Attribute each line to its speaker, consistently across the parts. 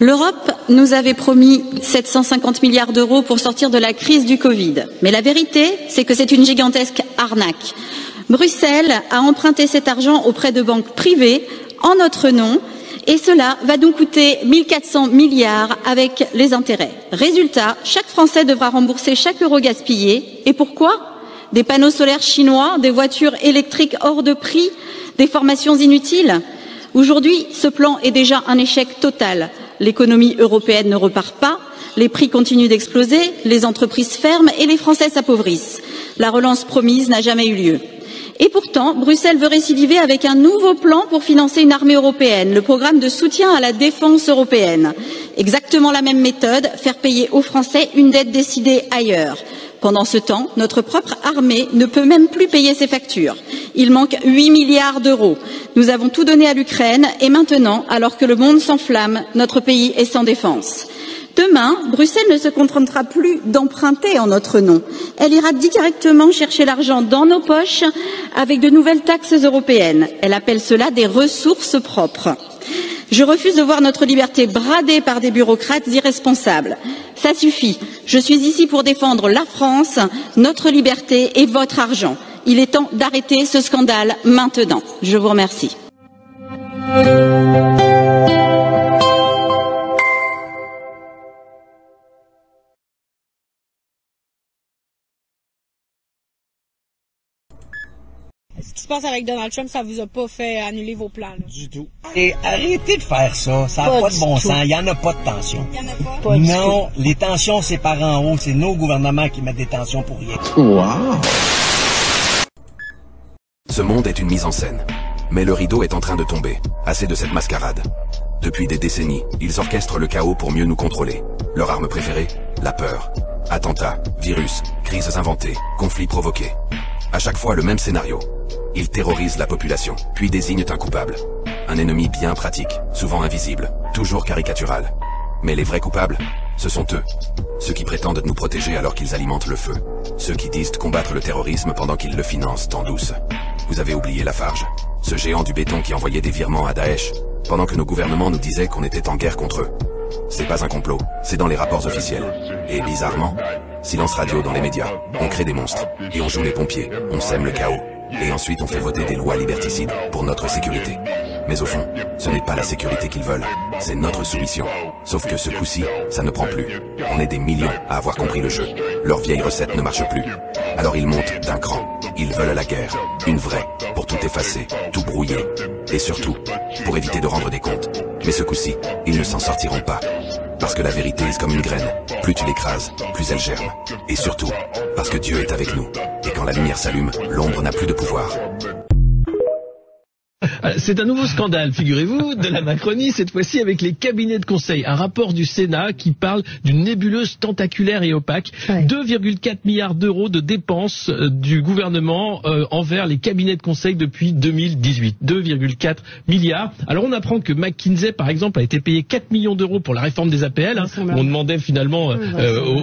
Speaker 1: L'Europe nous avait promis 750 milliards d'euros pour sortir de la crise du Covid. Mais la vérité, c'est que c'est une gigantesque arnaque. Bruxelles a emprunté cet argent auprès de banques privées en notre nom et cela va nous coûter 1400 milliards avec les intérêts. Résultat, chaque Français devra rembourser chaque euro gaspillé. Et pourquoi? Des panneaux solaires chinois, des voitures électriques hors de prix, des formations inutiles? Aujourd'hui, ce plan est déjà un échec total. L'économie européenne ne repart pas, les prix continuent d'exploser, les entreprises ferment et les Français s'appauvrissent. La relance promise n'a jamais eu lieu. Et pourtant, Bruxelles veut récidiver avec un nouveau plan pour financer une armée européenne, le programme de soutien à la défense européenne. Exactement la même méthode, faire payer aux Français une dette décidée ailleurs. Pendant ce temps, notre propre armée ne peut même plus payer ses factures. Il manque 8 milliards d'euros. Nous avons tout donné à l'Ukraine et maintenant, alors que le monde s'enflamme, notre pays est sans défense. Demain, Bruxelles ne se contentera plus d'emprunter en notre nom. Elle ira directement chercher l'argent dans nos poches avec de nouvelles taxes européennes. Elle appelle cela des ressources propres. Je refuse de voir notre liberté bradée par des bureaucrates irresponsables. Ça suffit. Je suis ici pour défendre la France, notre liberté et votre argent. Il est temps d'arrêter ce scandale maintenant. Je vous remercie.
Speaker 2: Ce qui se passe avec Donald Trump, ça vous a pas fait annuler vos plans, là?
Speaker 3: Du tout. Et arrêtez de faire ça. Ça n'a pas de bon sens. Il n'y en a pas de tension.
Speaker 2: Il y en a pas?
Speaker 3: Non, les tensions, c'est par en haut. C'est nos gouvernements qui mettent des tensions pour rien.
Speaker 4: Wow.
Speaker 5: Ce monde est une mise en scène. Mais le rideau est en train de tomber. Assez de cette mascarade. Depuis des décennies, ils orchestrent le chaos pour mieux nous contrôler. Leur arme préférée? La peur. Attentats, virus, crises inventées, conflits provoqués. À chaque fois, le même scénario. Ils terrorisent la population, puis désignent un coupable. Un ennemi bien pratique, souvent invisible, toujours caricatural. Mais les vrais coupables, ce sont eux. Ceux qui prétendent nous protéger alors qu'ils alimentent le feu. Ceux qui disent combattre le terrorisme pendant qu'ils le financent en douce. Vous avez oublié Lafarge, ce géant du béton qui envoyait des virements à Daesh, pendant que nos gouvernements nous disaient qu'on était en guerre contre eux. C'est pas un complot, c'est dans les rapports officiels. Et bizarrement, silence radio dans les médias. On crée des monstres, et on joue les pompiers, on sème le chaos. Et ensuite on fait voter des lois liberticides pour notre sécurité. Mais au fond, ce n'est pas la sécurité qu'ils veulent, c'est notre soumission. Sauf que ce coup-ci, ça ne prend plus. On est des millions à avoir compris le jeu. Leur vieille recette ne marche plus. Alors ils montent d'un cran. Ils veulent la guerre, une vraie, pour tout effacer, tout brouiller. Et surtout, pour éviter de rendre des comptes. Mais ce coup-ci, ils ne s'en sortiront pas. Parce que la vérité est comme une graine. Plus tu l'écrases, plus elle germe. Et surtout, parce que Dieu est avec nous. Et quand la lumière s'allume, l'ombre n'a plus de pouvoir.
Speaker 6: C'est un nouveau scandale, figurez-vous, de la Macronie, cette fois-ci avec les cabinets de conseil. Un rapport du Sénat qui parle d'une nébuleuse tentaculaire et opaque. 2,4 milliards d'euros de dépenses du gouvernement envers les cabinets de conseil depuis 2018. 2,4 milliards. Alors on apprend que McKinsey, par exemple, a été payé 4 millions d'euros pour la réforme des APL. On demandait finalement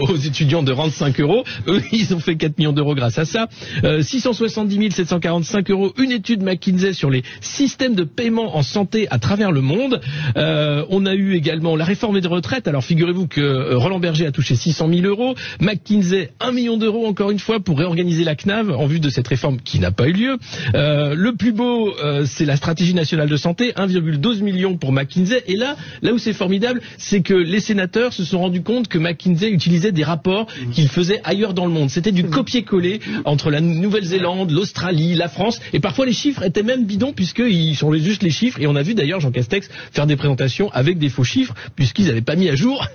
Speaker 6: aux étudiants de rendre 5 euros. Eux, ils ont fait 4 millions d'euros grâce à ça. 670 745 euros, une étude McKinsey sur les système de paiement en santé à travers le monde. On a eu également la réforme des retraites. Alors figurez-vous que Roland Berger a touché 600 000 euros. McKinsey, 1 million d'euros encore une fois pour réorganiser la CNAV en vue de cette réforme qui n'a pas eu lieu. Le plus beau, c'est la stratégie nationale de santé, 1,12 million pour McKinsey. Et là où c'est formidable, c'est que les sénateurs se sont rendus compte que McKinsey utilisait des rapports qu'il faisait ailleurs dans le monde. C'était du copier-coller entre la Nouvelle-Zélande, l'Australie, la France. Et parfois les chiffres étaient même bidons puisqu'ils sont juste les chiffres. Et on a vu d'ailleurs Jean Castex faire des présentations avec des faux chiffres puisqu'ils n'avaient pas mis à jour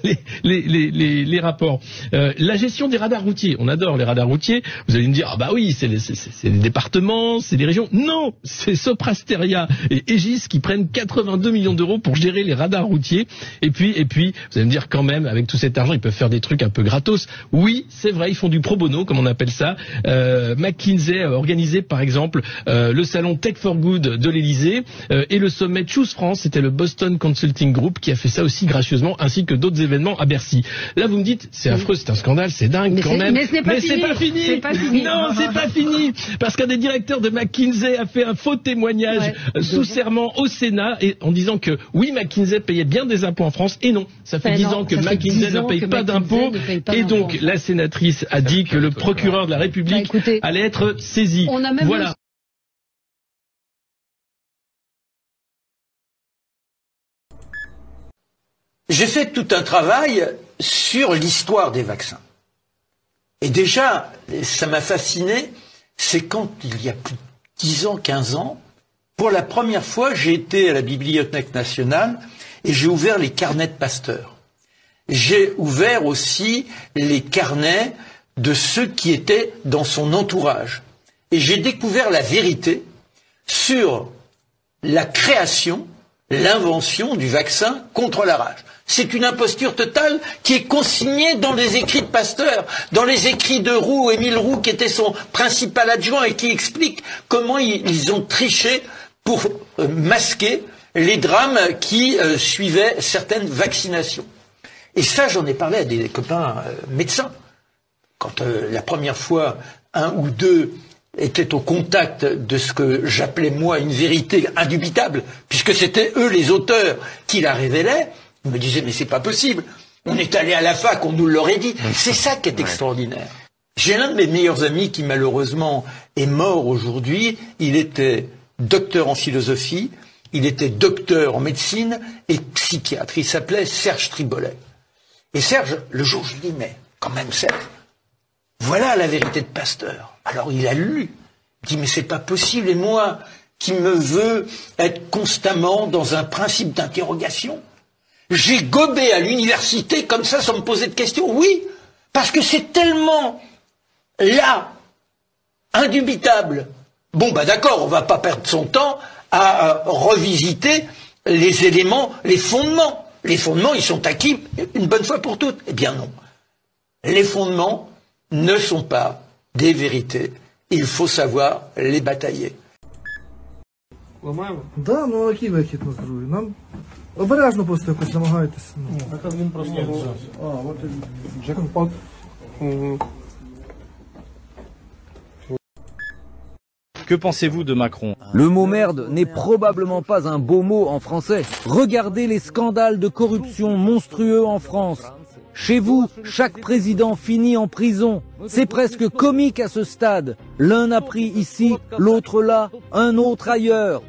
Speaker 6: les rapports. La gestion des radars routiers. On adore les radars routiers. Vous allez me dire, ah bah oui, c'est les départements, c'est les régions. Non, c'est Soprasteria et Aegis qui prennent 82 millions d'euros pour gérer les radars routiers. Et puis, vous allez me dire quand même, avec tout cet argent, ils peuvent faire des trucs un peu gratos. Oui, c'est vrai, ils font du pro bono, comme on appelle ça. McKinsey a organisé, par exemple, le salon Tech for Good de l'Élysée l'Elysée. Et le sommet Choose France, c'était le Boston Consulting Group qui a fait ça aussi gracieusement, ainsi que d'autres événements à Bercy. Là, vous me dites, c'est affreux, c'est un scandale, c'est dingue quand même.
Speaker 4: Mais c'est pas fini.
Speaker 6: C'est pas fini. Non, c'est pas fini. Parce qu'un des directeurs de McKinsey a fait un faux témoignage sous serment au Sénat et en disant que oui, McKinsey payait bien des impôts en France et non. Ça fait 10 ans que McKinsey ne paye pas d'impôts. Et donc, la sénatrice a dit que le procureur de la République allait être saisi. Voilà.
Speaker 7: J'ai fait tout un travail sur l'histoire des vaccins. Et déjà, ça m'a fasciné, c'est quand, il y a plus de 10 ans, 15 ans, pour la première fois, j'ai été à la Bibliothèque nationale et j'ai ouvert les carnets de Pasteur. J'ai ouvert aussi les carnets de ceux qui étaient dans son entourage. Et j'ai découvert la vérité sur la création, l'invention du vaccin contre la rage. C'est une imposture totale qui est consignée dans les écrits de Pasteur, dans les écrits de Roux, Émile Roux, qui était son principal adjoint et qui explique comment ils ont triché pour masquer les drames qui suivaient certaines vaccinations. Et ça, j'en ai parlé à des copains médecins. Quand la première fois, un ou deux étaient au contact de ce que j'appelais moi une vérité indubitable, puisque c'était eux les auteurs qui la révélaient, ils me disaient mais c'est pas possible, on est allé à la fac, on nous l'aurait dit. C'est ça qui est extraordinaire. J'ai l'un de mes meilleurs amis qui malheureusement est mort aujourd'hui, il était docteur en philosophie, il était docteur en médecine et psychiatre, il s'appelait Serge Tribolet. Et Serge, le jour je lui dis mais quand même Serge, voilà la vérité de Pasteur. Alors il a lu, il dit mais c'est pas possible et moi qui me veux être constamment dans un principe d'interrogation, j'ai gobé à l'université comme ça sans me poser de questions. Oui, parce que c'est tellement là, indubitable. Bon bah d'accord, on va pas perdre son temps à revisiter les éléments, les fondements. Les fondements, ils sont acquis une bonne fois pour toutes. Eh bien non. Les fondements ne sont pas des vérités. Il faut savoir les batailler.
Speaker 8: Да, ну який вихід на здоров'я? Нам обережно просто якось намагайтеся.
Speaker 9: Так він просто... от джекпот.
Speaker 10: Que pensez-vous de Macron?
Speaker 11: Le mot merde n'est probablement pas un beau mot en français. Regardez les scandales de corruption monstrueux en France. Chez vous, chaque président finit en prison. C'est presque comique à ce stade. L'un a pris ici, l'autre là, un autre ailleurs.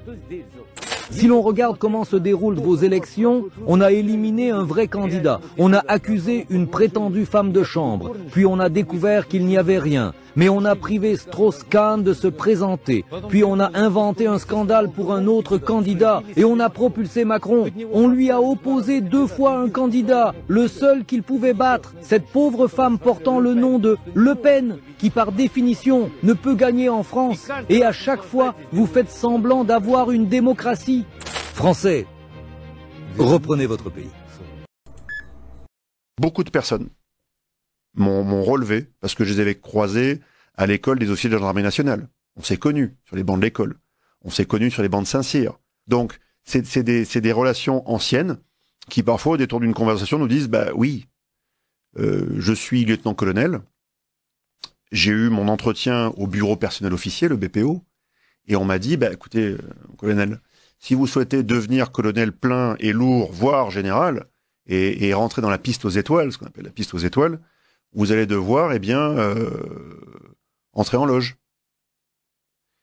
Speaker 11: Si l'on regarde comment se déroulent vos élections, on a éliminé un vrai candidat, on a accusé une prétendue femme de chambre, puis on a découvert qu'il n'y avait rien. Mais on a privé Strauss-Kahn de se présenter, puis on a inventé un scandale pour un autre candidat, et on a propulsé Macron. On lui a opposé 2 fois un candidat, le seul qu'il pouvait battre, cette pauvre femme portant le nom de Le Pen, qui par définition ne peut gagner en France. Et à chaque fois, vous faites semblant d'avoir une démocratie. Français, reprenez votre pays.
Speaker 12: Beaucoup de personnes m'ont relevé parce que je les avais croisés à l'école des officiers de gendarmerie nationale. On s'est connus sur les bancs de l'école. On s'est connus sur les bancs de Saint-Cyr. Donc, c'est des relations anciennes qui parfois, au détour d'une conversation, nous disent « Bah oui, je suis lieutenant-colonel. J'ai eu mon entretien au bureau personnel officier, le BPO, et on m'a dit « Bah écoutez, colonel, si vous souhaitez devenir colonel plein et lourd, voire général, et rentrer dans la piste aux étoiles, ce qu'on appelle la piste aux étoiles, vous allez devoir, entrer en loge. »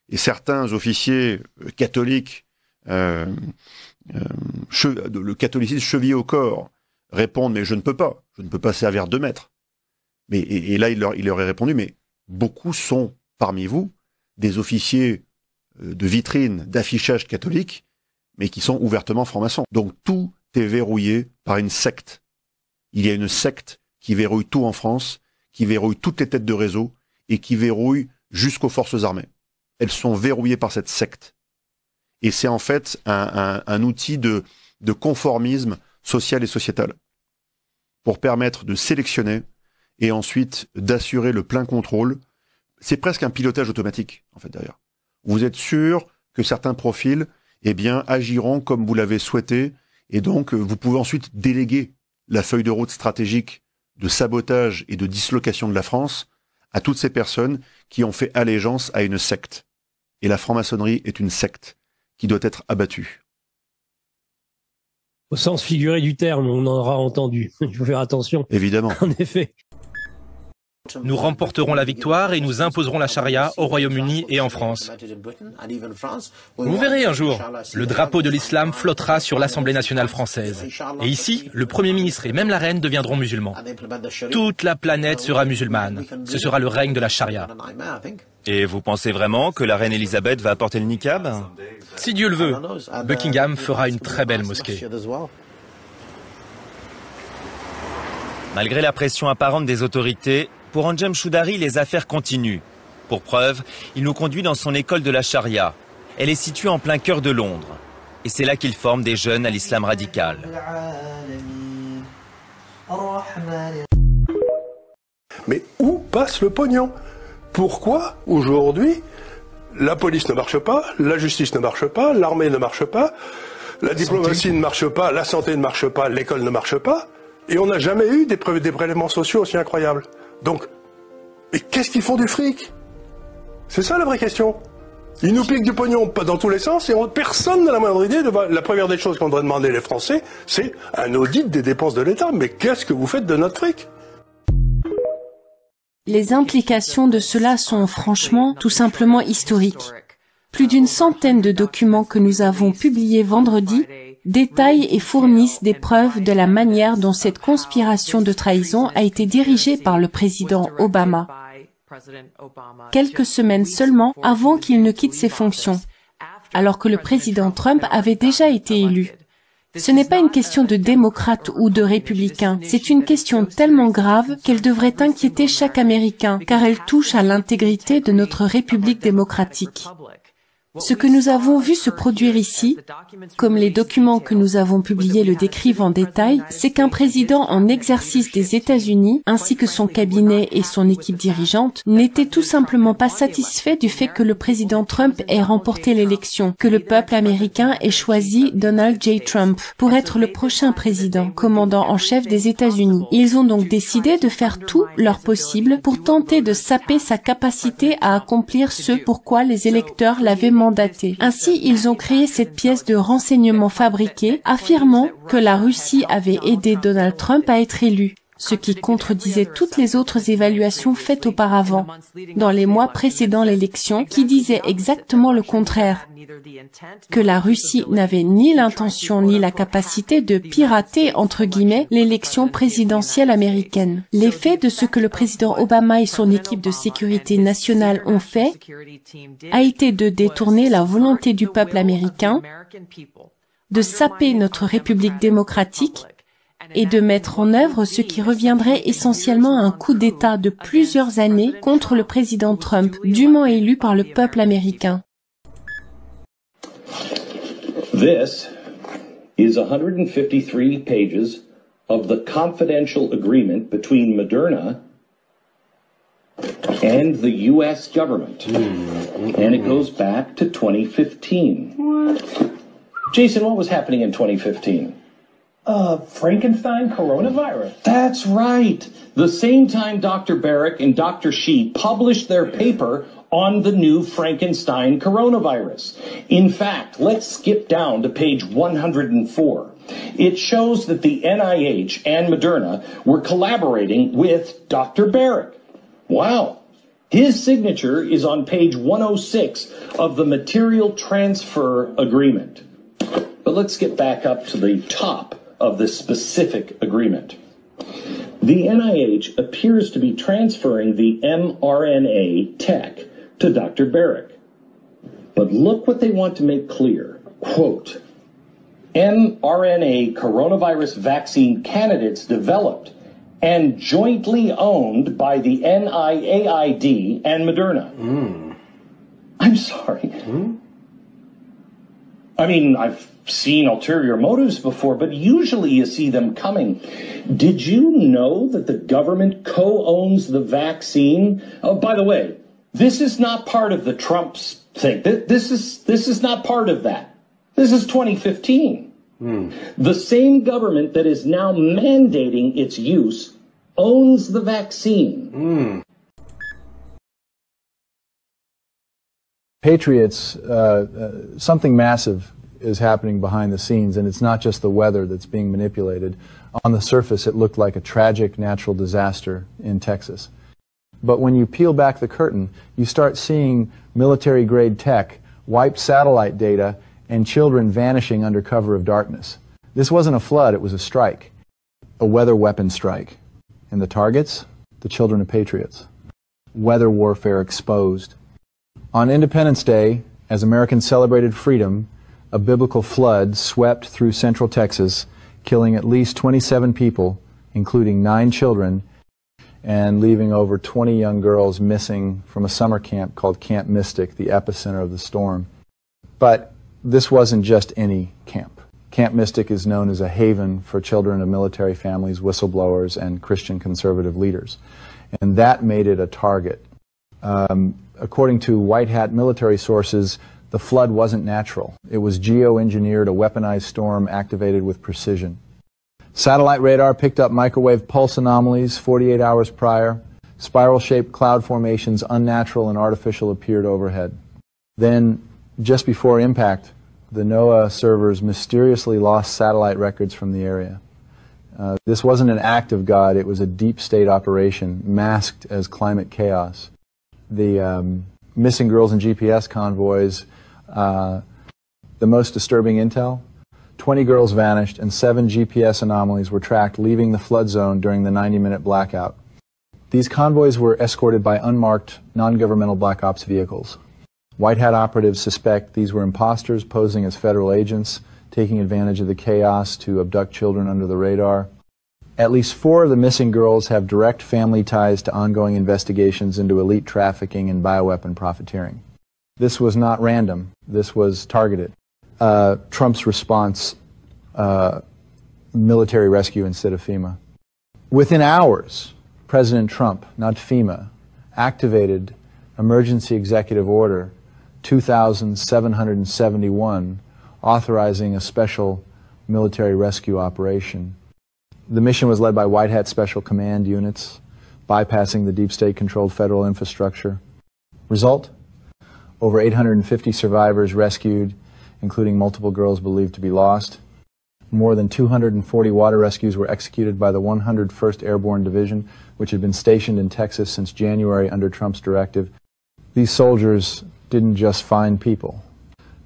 Speaker 12: Et certains officiers catholiques, le catholicisme chevillé au corps, répondent « Mais je ne peux pas servir 2 mètres. » Mais et là, il leur est répondu « Mais beaucoup sont, parmi vous, des officiers de vitrine, d'affichage catholique, mais qui sont ouvertement francs-maçons. Donc tout est verrouillé par une secte. Il y a une secte qui verrouille tout en France, qui verrouille toutes les têtes de réseau et qui verrouille jusqu'aux forces armées. Elles sont verrouillées par cette secte. Et c'est en fait un outil de conformisme social et sociétal pour permettre de sélectionner et ensuite d'assurer le plein contrôle. C'est presque un pilotage automatique, en fait, derrière. Vous êtes sûr que certains profils, eh bien, agiront comme vous l'avez souhaité, et donc vous pouvez ensuite déléguer la feuille de route stratégique de sabotage et de dislocation de la France à toutes ces personnes qui ont fait allégeance à une secte. Et la franc-maçonnerie est une secte qui doit être abattue.
Speaker 4: Au sens figuré du terme, on en aura entendu. Il faut faire attention.
Speaker 12: Évidemment.
Speaker 4: En effet.
Speaker 13: Nous remporterons la victoire et nous imposerons la charia au Royaume-Uni et en France. Vous verrez un jour, le drapeau de l'islam flottera sur l'Assemblée nationale française. Et ici, le Premier ministre et même la reine deviendront musulmans. Toute la planète sera musulmane. Ce sera le règne de la charia.
Speaker 14: Et vous pensez vraiment que la reine Elisabeth va porter le niqab?
Speaker 13: Si Dieu le veut, Buckingham fera une très belle mosquée.
Speaker 14: Malgré la pression apparente des autorités, pour Anjem Choudary, les affaires continuent. Pour preuve, il nous conduit dans son école de la charia. Elle est située en plein cœur de Londres. Et c'est là qu'il forme des jeunes à l'islam radical.
Speaker 15: Mais où passe le pognon? Pourquoi, aujourd'hui, la police ne marche pas, la justice ne marche pas, l'armée ne marche pas, la diplomatie ne marche pas, la santé ne marche pas, l'école ne marche pas, et on n'a jamais eu des prélèvements sociaux aussi incroyables. Donc, mais qu'est-ce qu'ils font du fric? C'est ça la vraie question. Ils nous piquent du pognon dans tous les sens et personne n'a la moindre idée. La première des choses qu'on devrait demander les Français, c'est un audit des dépenses de l'État. Mais qu'est-ce que vous faites de notre fric?
Speaker 16: Les implications de cela sont franchement tout simplement historiques. Plus d'une centaine de documents que nous avons publiés vendredi détaillent et fournissent des preuves de la manière dont cette conspiration de trahison a été dirigée par le président Obama, quelques semaines seulement avant qu'il ne quitte ses fonctions, alors que le président Trump avait déjà été élu. Ce n'est pas une question de démocrate ou de républicain, c'est une question tellement grave qu'elle devrait inquiéter chaque Américain, car elle touche à l'intégrité de notre République démocratique. Ce que nous avons vu se produire ici, comme les documents que nous avons publiés le décrivent en détail, c'est qu'un président en exercice des États-Unis, ainsi que son cabinet et son équipe dirigeante, n'étaient tout simplement pas satisfaits du fait que le président Trump ait remporté l'élection, que le peuple américain ait choisi Donald J. Trump pour être le prochain président, commandant en chef des États-Unis. Ils ont donc décidé de faire tout leur possible pour tenter de saper sa capacité à accomplir ce pourquoi les électeurs l'avaient mandaté. Ainsi, ils ont créé cette pièce de renseignement fabriquée, affirmant que la Russie avait aidé Donald Trump à être élu, ce qui contredisait toutes les autres évaluations faites auparavant, dans les mois précédant l'élection, qui disaient exactement le contraire, que la Russie n'avait ni l'intention ni la capacité de pirater, entre guillemets, l'élection présidentielle américaine. L'effet de ce que le président Obama et son équipe de sécurité nationale ont fait a été de détourner la volonté du peuple américain, de saper notre République démocratique et de mettre en œuvre ce qui reviendrait essentiellement à un coup d'État de plusieurs années contre le président Trump, dûment élu par le peuple américain.
Speaker 17: This is 153 pages of the confidential agreement between Moderna and the U.S. government. And it goes back to 2015. Jason, what was happening in 2015?
Speaker 18: Frankenstein coronavirus.
Speaker 17: That's right. The same time Dr. Barrick and Dr. Shi published their paper on the new Frankenstein coronavirus. In fact, let's skip down to page 104. It shows that the NIH and Moderna were collaborating with Dr. Barrick. Wow. His signature is on page 106 of the Material Transfer Agreement. But let's get back up to the top of the specific agreement. The NIH appears to be transferring the mRNA tech to Dr. Barrick. But look what they want to make clear. Quote, mRNA coronavirus vaccine candidates developed and jointly owned by the NIAID and Moderna. I'm sorry. I mean, I've seen ulterior motives before, but usually you see them coming. Did you know that the government co-owns the vaccine? Oh, by the way, this is not part of the Trump's thing. This is not part of that. This is 2015. The same government that is now mandating its use owns the vaccine.
Speaker 9: Patriots, something massive is happening behind the scenes, and it's not just the weather that's being manipulated. On the surface, it looked like a tragic natural disaster in Texas. But when you peel back the curtain, you start seeing military-grade tech, wiped satellite data, and children vanishing under cover of darkness. This wasn't a flood, it was a strike, a weather weapon strike. And the targets? The children of patriots. Weather warfare exposed. On Independence Day, as Americans celebrated freedom, a biblical flood swept through central Texas, killing at least 27 people, including 9 children, and leaving over 20 young girls missing from a summer camp called Camp Mystic, the epicenter of the storm. But this wasn't just any camp. Camp Mystic is known as a haven for children of military families, whistleblowers, and Christian conservative leaders. And that made it a target. According to white hat military sources, the flood wasn't natural. It was geoengineered, a weaponized storm activated with precision. Satellite radar picked up microwave pulse anomalies 48 hours prior. Spiral-shaped cloud formations, unnatural and artificial, appeared overhead. Then, just before impact, the NOAA servers mysteriously lost satellite records from the area. This wasn't an act of God, it was a deep state operation, masked as climate chaos. The missing girls and GPS convoys, the most disturbing intel, 20 girls vanished and 7 GPS anomalies were tracked leaving the flood zone during the 90-minute blackout. These convoys were escorted by unmarked, non-governmental black ops vehicles. White hat operatives suspect these were imposters posing as federal agents, taking advantage of the chaos to abduct children under the radar. At least 4 of the missing girls have direct family ties to ongoing investigations into elite trafficking and bioweapon profiteering. This was not random. This was targeted. Trump's response, military rescue instead of FEMA. Within hours, President Trump, not FEMA, activated Emergency Executive Order 2771, authorizing a special military rescue operation. The mission was led by White Hat Special Command units, bypassing the deep state-controlled federal infrastructure. Result? Over 850 survivors rescued, including multiple girls believed to be lost. More than 240 water rescues were executed by the 101st Airborne Division, which had been stationed in Texas since January under Trump's directive. These soldiers didn't just find people.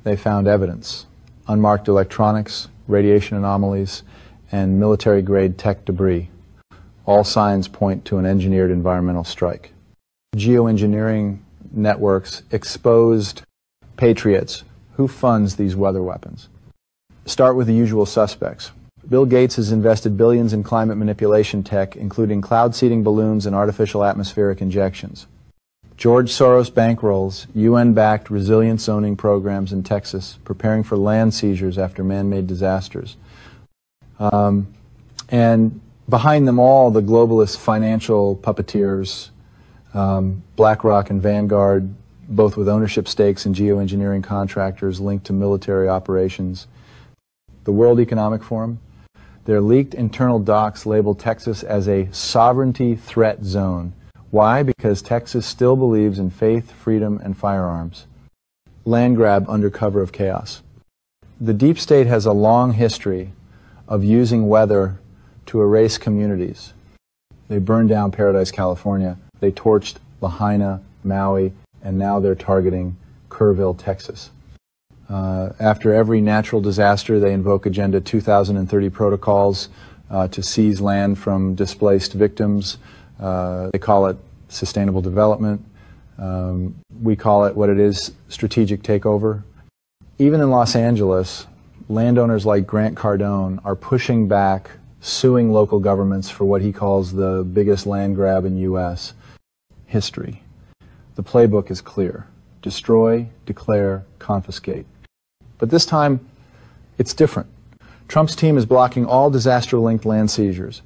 Speaker 9: They found evidence, unmarked electronics, radiation anomalies, and military-grade tech debris. All signs point to an engineered environmental strike. Geoengineering networks exposed patriots. Who funds these weather weapons? Start with the usual suspects. Bill Gates has invested billions in climate manipulation tech, including cloud seeding balloons and artificial atmospheric injections. George Soros bankrolls UN-backed resilience zoning programs in Texas, preparing for land seizures after man-made disasters. And behind them all, the globalist financial puppeteers, BlackRock and Vanguard, both with ownership stakes in geoengineering contractors linked to military operations. The World Economic Forum, their leaked internal docs labeled Texas as a sovereignty threat zone. Why? Because Texas still believes in faith, freedom, and firearms. Land grab under cover of chaos. The deep state has a long history of using weather to erase communities. They burned down Paradise, California. They torched Lahaina, Maui, and now they're targeting Kerrville, Texas. After every natural disaster, they invoke Agenda 2030 protocols to seize land from displaced victims. They call it sustainable development. We call it what it is, strategic takeover. Even in Los Angeles, landowners like Grant Cardone are pushing back, suing local governments for what he calls the biggest land grab in U.S. history. The playbook is clear. Destroy, declare, confiscate. But this time, it's different. Trump's team is blocking all disaster-linked land seizures.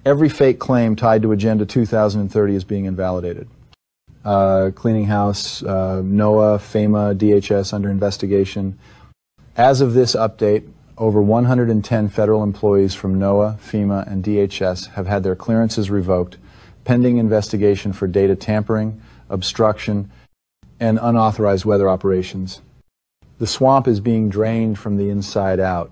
Speaker 9: Every fake claim tied to Agenda 2030 is being invalidated. Cleaning House, NOAA, FEMA, DHS under investigation. As of this update, over 110 federal employees from NOAA, FEMA, and DHS have had their clearances revoked, pending investigation for data tampering, obstruction, and unauthorized weather operations. The swamp is being drained from the inside out.